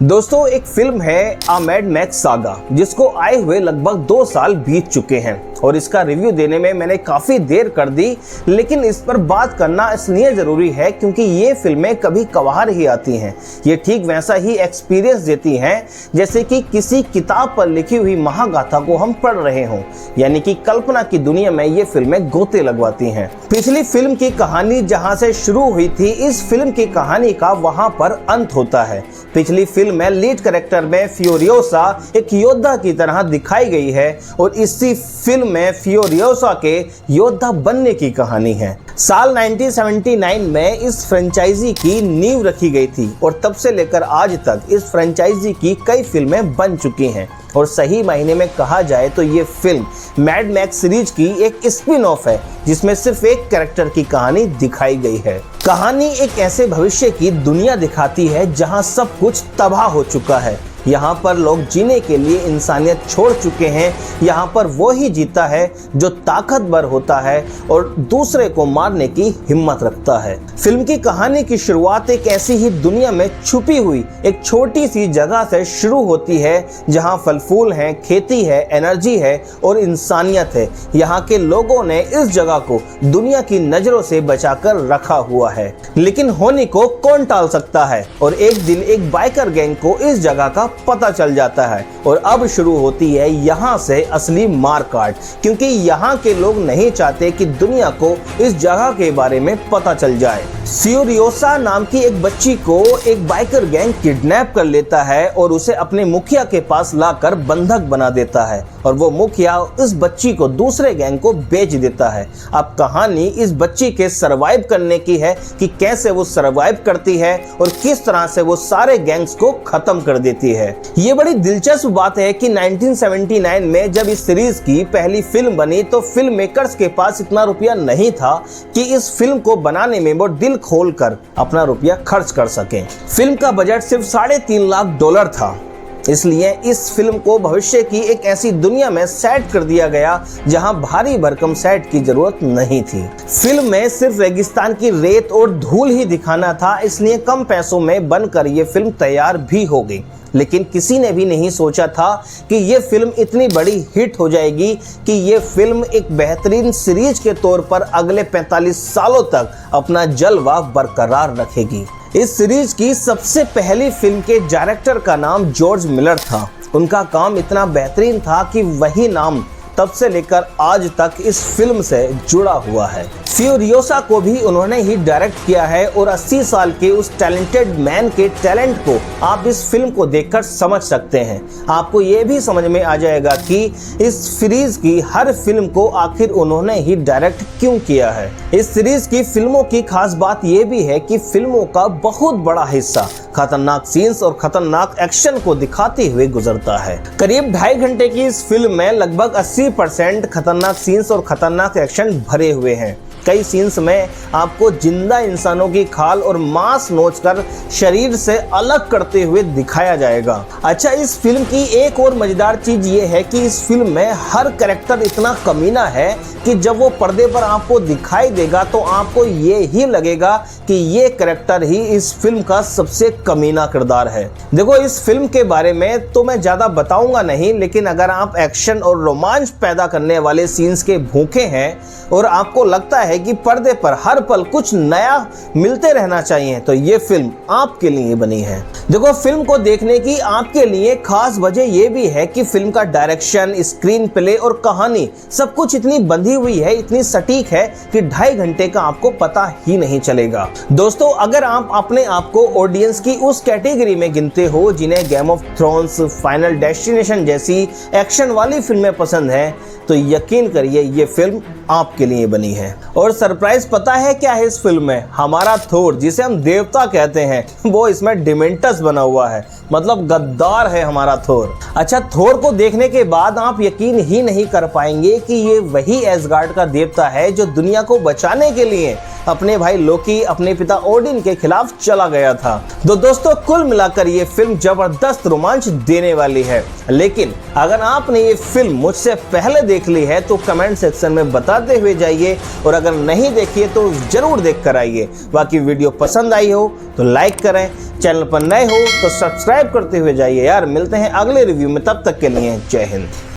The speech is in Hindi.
दोस्तों एक फिल्म है अ मैड मैक्स सागा, जिसको आए हुए लगभग 2 साल बीत चुके हैं और इसका रिव्यू देने में मैंने काफ़ी देर कर दी, लेकिन इस पर बात करना इसलिए ज़रूरी है क्योंकि ये फिल्में कभी कभार ही आती हैं। ये ठीक वैसा ही एक्सपीरियंस देती हैं जैसे कि किसी किताब पर लिखी हुई महागाथा को हम पढ़ रहे हों, यानी कि कल्पना की दुनिया में ये फिल्में गोते लगवाती हैं। पिछली फिल्म की कहानी जहाँ से शुरू हुई थी, इस फिल्म की कहानी का वहाँ पर अंत होता है। पिछली फिल्म में लीड कैरेक्टर में फ्यूरियोसा एक योद्धा की तरह दिखाई गई है और इसी फिल्म में फ्यूरियोसा के योद्धा बनने की कहानी है। साल 1979 में इस फ्रेंचाइजी की नींव रखी गई थी और तब से लेकर आज तक इस फ्रेंचाइजी की कई फिल्में बन चुकी हैं और सही मायने में कहा जाए तो ये फिल्म मैड मैक्स सीरीज की एक स्पिन ऑफ है, जिसमें सिर्फ एक कैरेक्टर की कहानी दिखाई गई है। कहानी एक ऐसे भविष्य की दुनिया दिखाती है जहां सब कुछ तबाह हो चुका है। यहाँ पर लोग जीने के लिए इंसानियत छोड़ चुके हैं। यहाँ पर वो ही जीता है जो ताकतवर होता है और दूसरे को मारने की हिम्मत रखता है। फिल्म की कहानी की शुरुआत एक ऐसी ही दुनिया में छुपी हुई एक छोटी सी जगह से शुरू होती है जहाँ फल फूल हैं, खेती है, एनर्जी है और इंसानियत है। यहाँ के लोगों ने इस जगह को दुनिया की नजरों से बचाकर रखा हुआ है, लेकिन होने को कौन टाल सकता है। और एक दिन एक बाइकर गैंग को इस जगह का पता चल जाता है और अब शुरू होती है यहाँ से असली मारकाट, क्योंकि यहाँ के लोग नहीं चाहते कि दुनिया को इस जगह के बारे में पता चल जाए। फ्यूरियोसा नाम की एक बच्ची को एक बाइकर गैंग किडनैप कर लेता है और उसे अपने मुखिया के पास लाकर बंधक बना देता है और वो मुखिया इस बच्ची को दूसरे गैंग को बेच देता है। अब कहानी इस बच्ची के सरवाइव करने की है कि कैसे वो सरवाइव करती है और किस तरह से वो सारे गैंग्स को खत्म कर देती है। ये बड़ी दिलचस्प बात है कि 1979 में जब इस सीरीज की पहली फिल्म बनी तो फिल्म मेकर्स के पास इतना रुपया नहीं था कि इस फिल्म को बनाने में वो दिल खोलकर अपना रुपया खर्च कर सकें। फिल्म का बजट सिर्फ $3.5 लाख था, इसलिए इस फिल्म को भविष्य की एक ऐसी दुनिया में सेट कर दिया गया जहां भारी भरकम सेट की जरूरत नहीं थी। फिल्म में सिर्फ रेगिस्तान की रेत और धूल ही दिखाना था, इसलिए कम पैसों में बनकर ये फिल्म तैयार भी हो गई। लेकिन किसी ने भी नहीं सोचा था कि ये फिल्म इतनी बड़ी हिट हो जाएगी कि ये फिल्म एक बेहतरीन सीरीज के तौर पर अगले 45 सालों तक अपना जलवा बरकरार रखेगी। इस सीरीज की सबसे पहली फिल्म के डायरेक्टर का नाम जॉर्ज मिलर था। उनका काम इतना बेहतरीन था कि वही नाम तब से लेकर आज तक इस फिल्म से जुड़ा हुआ है। फ्यूरियोसा को भी उन्होंने ही डायरेक्ट किया है और 80 साल के उस टैलेंटेड मैन के टैलेंट को आप इस फिल्म को देखकर समझ सकते हैं। आपको ये भी समझ में आ जाएगा कि इस सीरीज की हर फिल्म को आखिर उन्होंने ही डायरेक्ट क्यों किया है। इस सीरीज की फिल्मों की खास बात यह भी है कि फिल्मों का बहुत बड़ा हिस्सा खतरनाक सीन्स और खतरनाक एक्शन को दिखाते हुए गुजरता है। करीब 2.5 घंटे की इस फिल्म में लगभग 80% खतरनाक सीन्स और खतरनाक एक्शन भरे हुए हैं। कई सीन्स में आपको जिंदा इंसानों की खाल और मांस नोचकर शरीर से अलग करते हुए दिखाया जाएगा। अच्छा, इस फिल्म की एक और मजेदार चीज ये है कि इस फिल्म में हर कैरेक्टर इतना कमीना है कि जब वो पर्दे पर आपको दिखाई देगा तो आपको ये ही लगेगा कि ये कैरेक्टर ही इस फिल्म का सबसे कमीना किरदार है। देखो, इस फिल्म के बारे में तो मैं ज्यादा बताऊंगा नहीं, लेकिन अगर आप एक्शन और रोमांच पैदा करने वाले सीन्स के भूखे हैं और आपको लगता है कि पर्दे पर हर पल कुछ नया मिलते रहना चाहिए तो ये फिल्म आपके लिए बनी है। देखो, फिल्म को देखने की आपके लिए खास वजह ये भी है कि फिल्म का डायरेक्शन, स्क्रीन प्ले और कहानी सब कुछ इतनी बंधी हुई है, इतनी सटीक है कि 2.5 घंटे का आपको पता ही नहीं चलेगा। दोस्तों, अगर आप अपने आप को ऑडियंस की उस कैटेगरी में गिनते हो जिन्हें game of thrones, final destination जैसी एक्शन वाली फिल्में पसंद हैं, तो यकीन करिए ये फिल्म आपके लिए बनी है। और सरप्राइज पता है क्या है इस फिल्म में? हमारा थोर, जिसे हम देवता कहते हैं, वो इसमें डिमेंटस बना हुआ है, मतलब गद्दार है हमारा थोर। अच्छा, थोर को देखने के बाद आप यकीन ही नहीं कर पाएंगे कि ये वही एसगार्ड का देवता है जो दुनिया को बचाने के लिए अपने भाई लोकी, अपने पिता ओडिन के खिलाफ चला गया था। तो दोस्तों, कुल मिलाकर ये फिल्म जबरदस्त रोमांच देने वाली है। लेकिन अगर आपने ये फिल्म मुझसे पहले देख ली है तो कमेंट सेक्शन में बताते हुए जाइए, और अगर नहीं देखी है तो जरूर देख कर आइए। बाकी वीडियो पसंद आई हो तो लाइक करें, चैनल पर नए हो तो सब्सक्राइब सब्सक्राइब करते हुए जाइए यार। मिलते हैं अगले रिव्यू में, तब तक के लिए जय हिंद।